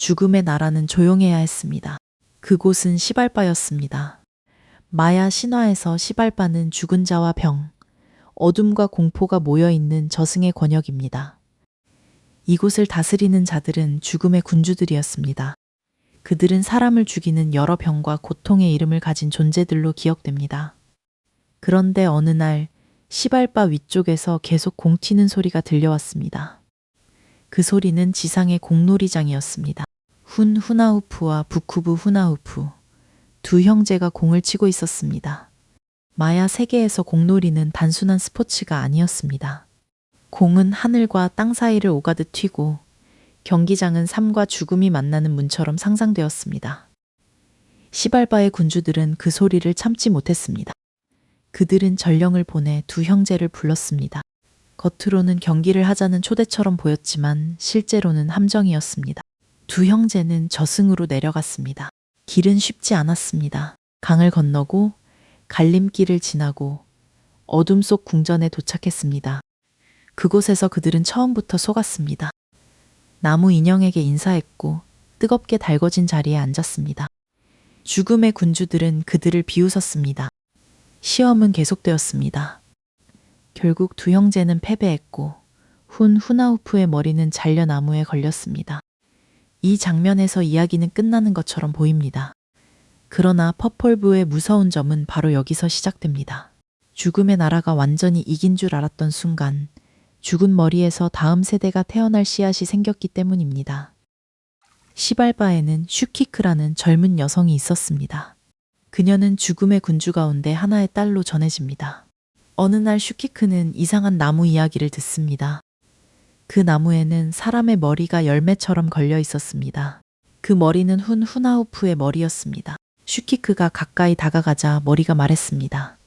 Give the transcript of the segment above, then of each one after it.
죽음의 나라는 조용해야 했습니다. 그곳은 시발바였습니다. 마야 신화에서 시발바는 죽은 자와 병, 어둠과 공포가 모여있는 저승의 권역입니다. 이곳을 다스리는 자들은 죽음의 군주들이었습니다. 그들은 사람을 죽이는 여러 병과 고통의 이름을 가진 존재들로 기억됩니다. 그런데 어느 날 시발바 위쪽에서 계속 공튀는 소리가 들려왔습니다. 그 소리는 지상의 공놀이장이었습니다. 훈 후나우프와 부쿠부 후나우프, 두 형제가 공을 치고 있었습니다. 마야 세계에서 공놀이는 단순한 스포츠가 아니었습니다. 공은 하늘과 땅 사이를 오가듯 튀고 경기장은 삶과 죽음이 만나는 문처럼 상상되었습니다. 시발바의 군주들은 그 소리를 참지 못했습니다. 그들은 전령을 보내 두 형제를 불렀습니다. 겉으로는 경기를 하자는 초대처럼 보였지만 실제로는 함정이었습니다. 두 형제는 저승으로 내려갔습니다. 길은 쉽지 않았습니다. 강을 건너고 갈림길을 지나고 어둠 속 궁전에 도착했습니다. 그곳에서 그들은 처음부터 속았습니다. 나무 인형에게 인사했고 뜨겁게 달궈진 자리에 앉았습니다. 죽음의 군주들은 그들을 비웃었습니다. 시험은 계속되었습니다. 결국 두 형제는 패배했고 훈 후나우프의 머리는 잘려 나무에 걸렸습니다. 이 장면에서 이야기는 끝나는 것처럼 보입니다. 그러나 퍼펄부의 무서운 점은 바로 여기서 시작됩니다. 죽음의 나라가 완전히 이긴 줄 알았던 순간 죽은 머리에서 다음 세대가 태어날 씨앗이 생겼기 때문입니다. 시발바에는 슈키크라는 젊은 여성이 있었습니다. 그녀는 죽음의 군주 가운데 하나의 딸로 전해집니다. 어느 날 슈키크는 이상한 나무 이야기를 듣습니다. 그 나무에는 사람의 머리가 열매처럼 걸려 있었습니다. 그 머리는 훈 후나우프의 머리였습니다. 슈키크가 가까이 다가가자 머리가 말했습니다.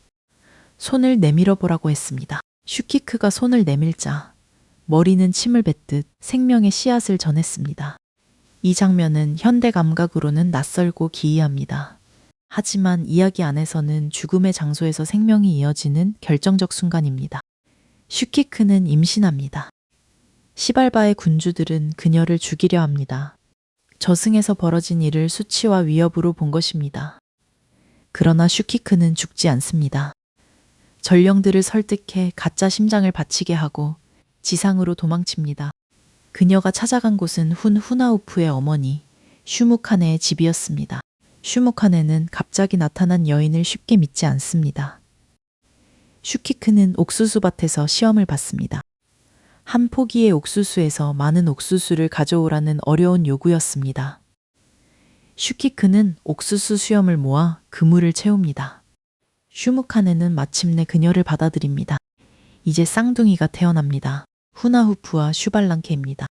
손을 내밀어 보라고 했습니다. 슈키크가 손을 내밀자 머리는 침을 뱉듯 생명의 씨앗을 전했습니다. 이 장면은 현대 감각으로는 낯설고 기이합니다. 하지만 이야기 안에서는 죽음의 장소에서 생명이 이어지는 결정적 순간입니다. 슈키크는 임신합니다. 시발바의 군주들은 그녀를 죽이려 합니다. 저승에서 벌어진 일을 수치와 위협으로 본 것입니다. 그러나 슈키크는 죽지 않습니다. 전령들을 설득해 가짜 심장을 바치게 하고 지상으로 도망칩니다. 그녀가 찾아간 곳은 훈 후나우프의 어머니 슈무카네의 집이었습니다. 슈무카네는 갑자기 나타난 여인을 쉽게 믿지 않습니다. 슈키크는 옥수수밭에서 시험을 받습니다. 한 포기의 옥수수에서 많은 옥수수를 가져오라는 어려운 요구였습니다. 슈키크는 옥수수 수염을 모아 그물을 채웁니다. 슈무카네는 마침내 그녀를 받아들입니다. 이제 쌍둥이가 태어납니다. 후나후프와 슈발랑케입니다.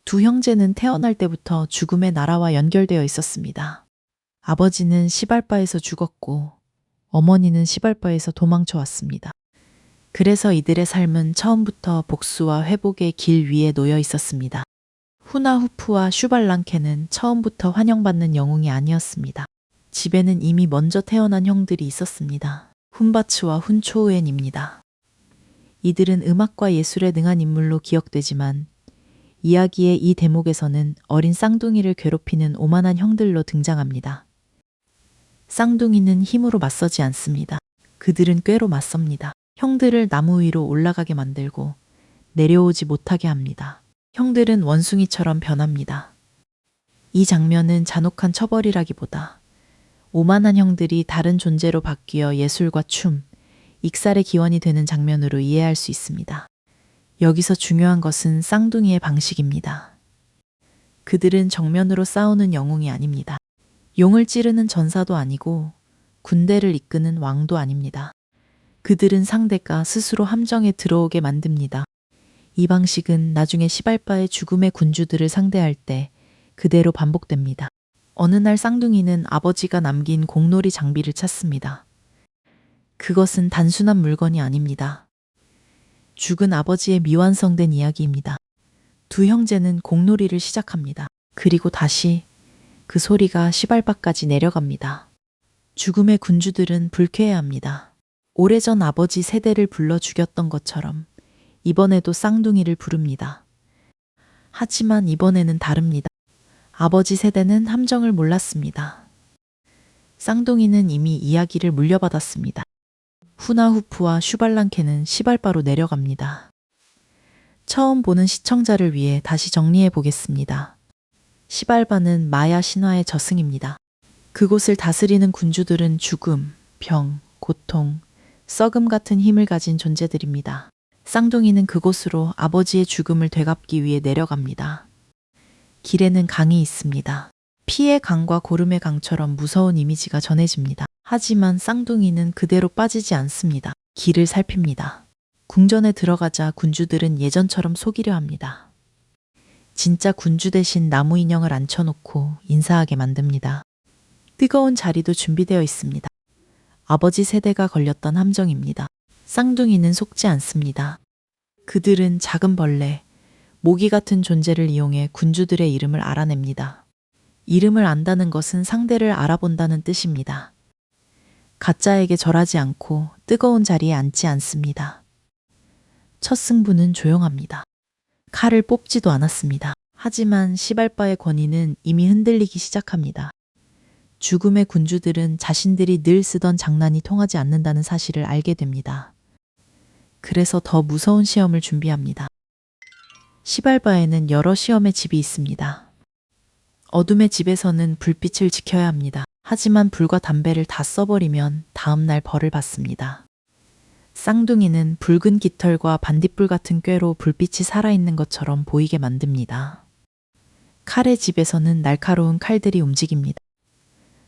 두 형제는 태어날 때부터 죽음의 나라와 연결되어 있었습니다. 아버지는 시발바에서 죽었고 어머니는 시발바에서 도망쳐 왔습니다. 그래서 이들의 삶은 처음부터 복수와 회복의 길 위에 놓여 있었습니다. 후나후프와 슈발랑케는 처음부터 환영받는 영웅이 아니었습니다. 집에는 이미 먼저 태어난 형들이 있었습니다. 훈바츠와 훈초우엔입니다. 이들은 음악과 예술에 능한 인물로 기억되지만 이야기의 이 대목에서는 어린 쌍둥이를 괴롭히는 오만한 형들로 등장합니다. 쌍둥이는 힘으로 맞서지 않습니다. 그들은 꾀로 맞섭니다. 형들을 나무 위로 올라가게 만들고 내려오지 못하게 합니다. 형들은 원숭이처럼 변합니다. 이 장면은 잔혹한 처벌이라기보다 오만한 형들이 다른 존재로 바뀌어 예술과 춤, 익살의 기원이 되는 장면으로 이해할 수 있습니다. 여기서 중요한 것은 쌍둥이의 방식입니다. 그들은 정면으로 싸우는 영웅이 아닙니다. 용을 찌르는 전사도 아니고 군대를 이끄는 왕도 아닙니다. 그들은 상대가 스스로 함정에 들어오게 만듭니다. 이 방식은 나중에 시발바의 죽음의 군주들을 상대할 때 그대로 반복됩니다. 어느 날 쌍둥이는 아버지가 남긴 공놀이 장비를 찾습니다. 그것은 단순한 물건이 아닙니다. 죽은 아버지의 미완성된 이야기입니다. 두 형제는 공놀이를 시작합니다. 그리고 다시 그 소리가 시발바까지 내려갑니다. 죽음의 군주들은 불쾌해합니다. 오래전 아버지 세대를 불러 죽였던 것처럼 이번에도 쌍둥이를 부릅니다. 하지만 이번에는 다릅니다. 아버지 세대는 함정을 몰랐습니다. 쌍둥이는 이미 이야기를 물려받았습니다. 후나후프와 슈발랑케는 시발바로 내려갑니다. 처음 보는 시청자를 위해 다시 정리해 보겠습니다. 시발바는 마야 신화의 저승입니다. 그곳을 다스리는 군주들은 죽음, 병, 고통, 썩음 같은 힘을 가진 존재들입니다. 쌍둥이는 그곳으로 아버지의 죽음을 되갚기 위해 내려갑니다. 길에는 강이 있습니다. 피의 강과 고름의 강처럼 무서운 이미지가 전해집니다. 하지만 쌍둥이는 그대로 빠지지 않습니다. 길을 살핍니다. 궁전에 들어가자 군주들은 예전처럼 속이려 합니다. 진짜 군주 대신 나무 인형을 앉혀놓고 인사하게 만듭니다. 뜨거운 자리도 준비되어 있습니다. 아버지 세대가 걸렸던 함정입니다. 쌍둥이는 속지 않습니다. 그들은 작은 벌레, 모기 같은 존재를 이용해 군주들의 이름을 알아냅니다. 이름을 안다는 것은 상대를 알아본다는 뜻입니다. 가짜에게 절하지 않고 뜨거운 자리에 앉지 않습니다. 첫 승부는 조용합니다. 칼을 뽑지도 않았습니다. 하지만 시발바의 권위는 이미 흔들리기 시작합니다. 죽음의 군주들은 자신들이 늘 쓰던 장난이 통하지 않는다는 사실을 알게 됩니다. 그래서 더 무서운 시험을 준비합니다. 시발바에는 여러 시험의 집이 있습니다. 어둠의 집에서는 불빛을 지켜야 합니다. 하지만 불과 담배를 다 써버리면 다음날 벌을 받습니다. 쌍둥이는 붉은 깃털과 반딧불 같은 꾀로 불빛이 살아있는 것처럼 보이게 만듭니다. 칼의 집에서는 날카로운 칼들이 움직입니다.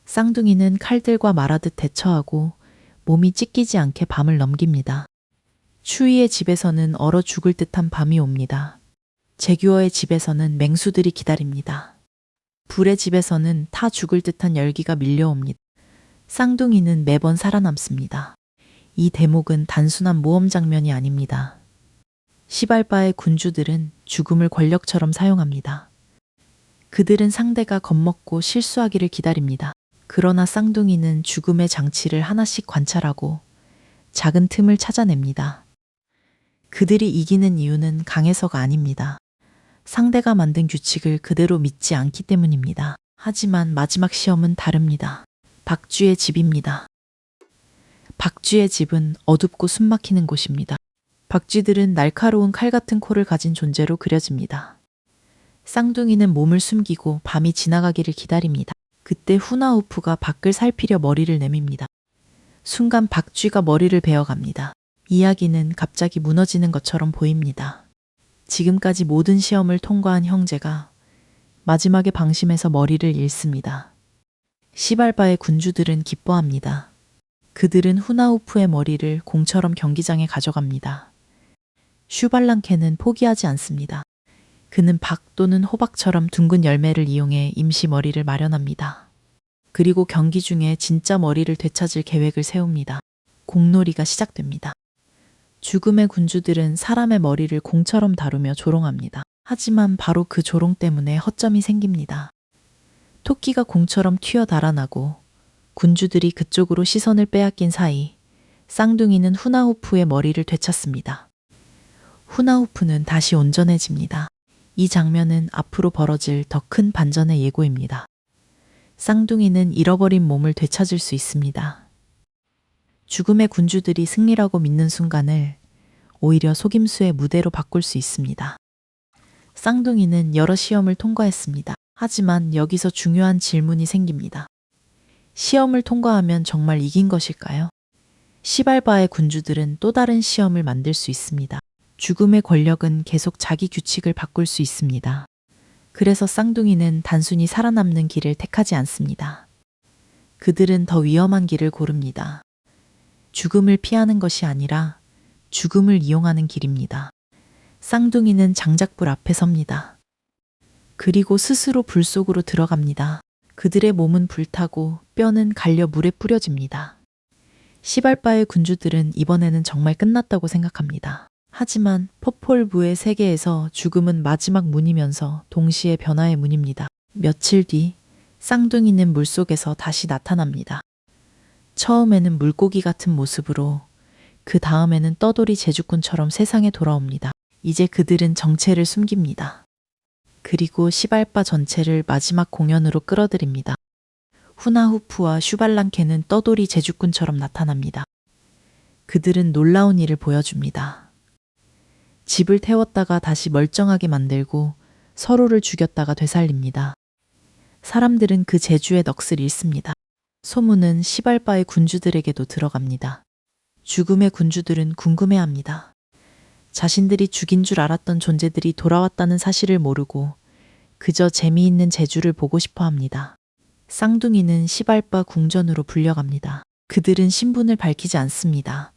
쌍둥이는 칼들과 말하듯 대처하고 몸이 찢기지 않게 밤을 넘깁니다. 추위의 집에서는 얼어 죽을 듯한 밤이 옵니다. 제규어의 집에서는 맹수들이 기다립니다. 불의 집에서는 타 죽을 듯한 열기가 밀려옵니다. 쌍둥이는 매번 살아남습니다. 이 대목은 단순한 모험 장면이 아닙니다. 시발바의 군주들은 죽음을 권력처럼 사용합니다. 그들은 상대가 겁먹고 실수하기를 기다립니다. 그러나 쌍둥이는 죽음의 장치를 하나씩 관찰하고 작은 틈을 찾아냅니다. 그들이 이기는 이유는 강해서가 아닙니다. 상대가 만든 규칙을 그대로 믿지 않기 때문입니다. 하지만 마지막 시험은 다릅니다. 박쥐의 집입니다. 박쥐의 집은 어둡고 숨막히는 곳입니다. 박쥐들은 날카로운 칼 같은 코를 가진 존재로 그려집니다. 쌍둥이는 몸을 숨기고 밤이 지나가기를 기다립니다. 그때 후나우프가 밖을 살피려 머리를 내밉니다. 순간 박쥐가 머리를 베어갑니다. 이야기는 갑자기 무너지는 것처럼 보입니다. 지금까지 모든 시험을 통과한 형제가 마지막에 방심해서 머리를 잃습니다. 시발바의 군주들은 기뻐합니다. 그들은 후나우프의 머리를 공처럼 경기장에 가져갑니다. 슈발랑케는 포기하지 않습니다. 그는 박 또는 호박처럼 둥근 열매를 이용해 임시 머리를 마련합니다. 그리고 경기 중에 진짜 머리를 되찾을 계획을 세웁니다. 공놀이가 시작됩니다. 죽음의 군주들은 사람의 머리를 공처럼 다루며 조롱합니다. 하지만 바로 그 조롱 때문에 허점이 생깁니다. 토끼가 공처럼 튀어 달아나고 군주들이 그쪽으로 시선을 빼앗긴 사이 쌍둥이는 후나후프의 머리를 되찾습니다. 후나후프는 다시 온전해집니다. 이 장면은 앞으로 벌어질 더 큰 반전의 예고입니다. 쌍둥이는 잃어버린 몸을 되찾을 수 있습니다. 죽음의 군주들이 승리라고 믿는 순간을 오히려 속임수의 무대로 바꿀 수 있습니다. 쌍둥이는 여러 시험을 통과했습니다. 하지만 여기서 중요한 질문이 생깁니다. 시험을 통과하면 정말 이긴 것일까요? 시발바의 군주들은 또 다른 시험을 만들 수 있습니다. 죽음의 권력은 계속 자기 규칙을 바꿀 수 있습니다. 그래서 쌍둥이는 단순히 살아남는 길을 택하지 않습니다. 그들은 더 위험한 길을 고릅니다. 죽음을 피하는 것이 아니라 죽음을 이용하는 길입니다. 쌍둥이는 장작불 앞에 섭니다. 그리고 스스로 불 속으로 들어갑니다. 그들의 몸은 불타고 뼈는 갈려 물에 뿌려집니다. 시발바의 군주들은 이번에는 정말 끝났다고 생각합니다. 하지만 포폴부의 세계에서 죽음은 마지막 문이면서 동시에 변화의 문입니다. 며칠 뒤 쌍둥이는 물속에서 다시 나타납니다. 처음에는 물고기 같은 모습으로, 그 다음에는 떠돌이 제주꾼처럼 세상에 돌아옵니다. 이제 그들은 정체를 숨깁니다. 그리고 시발바 전체를 마지막 공연으로 끌어들입니다. 후나후프와 슈발랑케는 떠돌이 제주꾼처럼 나타납니다. 그들은 놀라운 일을 보여줍니다. 집을 태웠다가 다시 멀쩡하게 만들고 서로를 죽였다가 되살립니다. 사람들은 그 재주에 넋을 잃습니다. 소문은 시발바의 군주들에게도 들어갑니다. 죽음의 군주들은 궁금해합니다. 자신들이 죽인 줄 알았던 존재들이 돌아왔다는 사실을 모르고 그저 재미있는 재주를 보고 싶어 합니다. 쌍둥이는 시발바 궁전으로 불려갑니다. 그들은 신분을 밝히지 않습니다.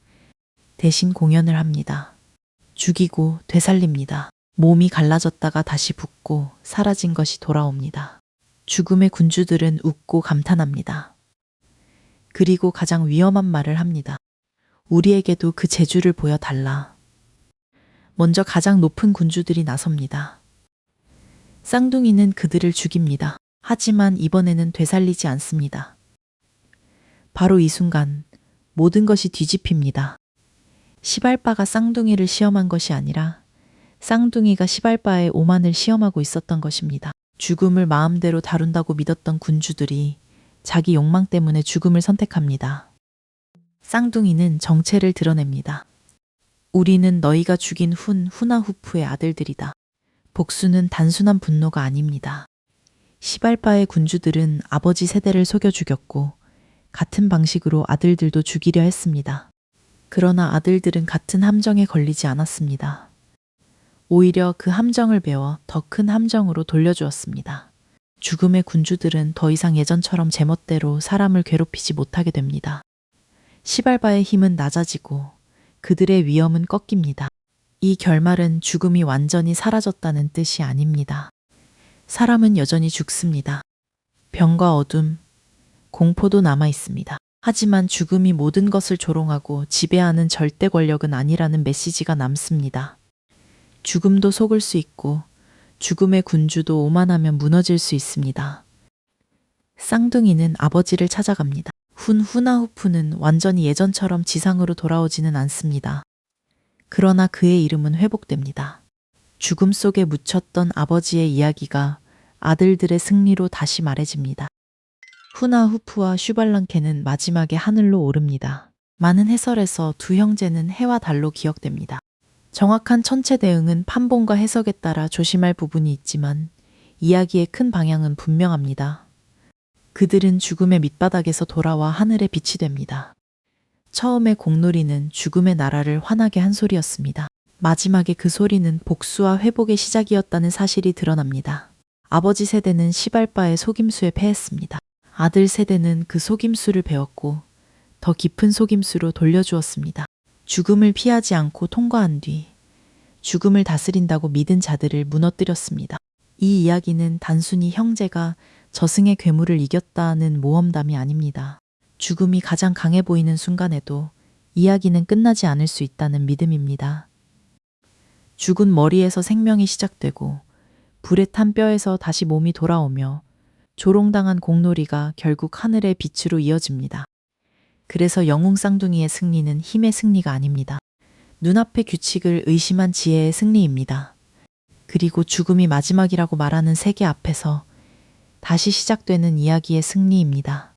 대신 공연을 합니다. 죽이고 되살립니다. 몸이 갈라졌다가 다시 붓고 사라진 것이 돌아옵니다. 죽음의 군주들은 웃고 감탄합니다. 그리고 가장 위험한 말을 합니다. 우리에게도 그 재주를 보여달라. 먼저 가장 높은 군주들이 나섭니다. 쌍둥이는 그들을 죽입니다. 하지만 이번에는 되살리지 않습니다. 바로 이 순간 모든 것이 뒤집힙니다. 시발바가 쌍둥이를 시험한 것이 아니라 쌍둥이가 시발바의 오만을 시험하고 있었던 것입니다. 죽음을 마음대로 다룬다고 믿었던 군주들이 자기 욕망 때문에 죽음을 선택합니다. 쌍둥이는 정체를 드러냅니다. 우리는 너희가 죽인 후나후프의 아들들이다. 복수는 단순한 분노가 아닙니다. 시발바의 군주들은 아버지 세대를 속여 죽였고 같은 방식으로 아들들도 죽이려 했습니다. 그러나 아들들은 같은 함정에 걸리지 않았습니다. 오히려 그 함정을 배워 더 큰 함정으로 돌려주었습니다. 죽음의 군주들은 더 이상 예전처럼 제멋대로 사람을 괴롭히지 못하게 됩니다. 시발바의 힘은 낮아지고 그들의 위험은 꺾입니다. 이 결말은 죽음이 완전히 사라졌다는 뜻이 아닙니다. 사람은 여전히 죽습니다. 병과 어둠, 공포도 남아 있습니다. 하지만 죽음이 모든 것을 조롱하고 지배하는 절대 권력은 아니라는 메시지가 남습니다. 죽음도 속을 수 있고 죽음의 군주도 오만하면 무너질 수 있습니다. 쌍둥이는 아버지를 찾아갑니다. 후나후프는 완전히 예전처럼 지상으로 돌아오지는 않습니다. 그러나 그의 이름은 회복됩니다. 죽음 속에 묻혔던 아버지의 이야기가 아들들의 승리로 다시 말해집니다. 후나후프와 슈발랑케는 마지막에 하늘로 오릅니다. 많은 해설에서 두 형제는 해와 달로 기억됩니다. 정확한 천체 대응은 판본과 해석에 따라 조심할 부분이 있지만 이야기의 큰 방향은 분명합니다. 그들은 죽음의 밑바닥에서 돌아와 하늘에 빛이 됩니다. 처음에 공놀이는 죽음의 나라를 환하게 한 소리였습니다. 마지막에 그 소리는 복수와 회복의 시작이었다는 사실이 드러납니다. 아버지 세대는 시발바의 속임수에 패했습니다. 아들 세대는 그 속임수를 배웠고 더 깊은 속임수로 돌려주었습니다. 죽음을 피하지 않고 통과한 뒤 죽음을 다스린다고 믿은 자들을 무너뜨렸습니다. 이 이야기는 단순히 형제가 저승의 괴물을 이겼다는 모험담이 아닙니다. 죽음이 가장 강해 보이는 순간에도 이야기는 끝나지 않을 수 있다는 믿음입니다. 죽은 머리에서 생명이 시작되고 불에 탄 뼈에서 다시 몸이 돌아오며 조롱당한 공놀이가 결국 하늘의 빛으로 이어집니다. 그래서 영웅 쌍둥이의 승리는 힘의 승리가 아닙니다. 눈앞의 규칙을 의심한 지혜의 승리입니다. 그리고 죽음이 마지막이라고 말하는 세계 앞에서 다시 시작되는 이야기의 승리입니다.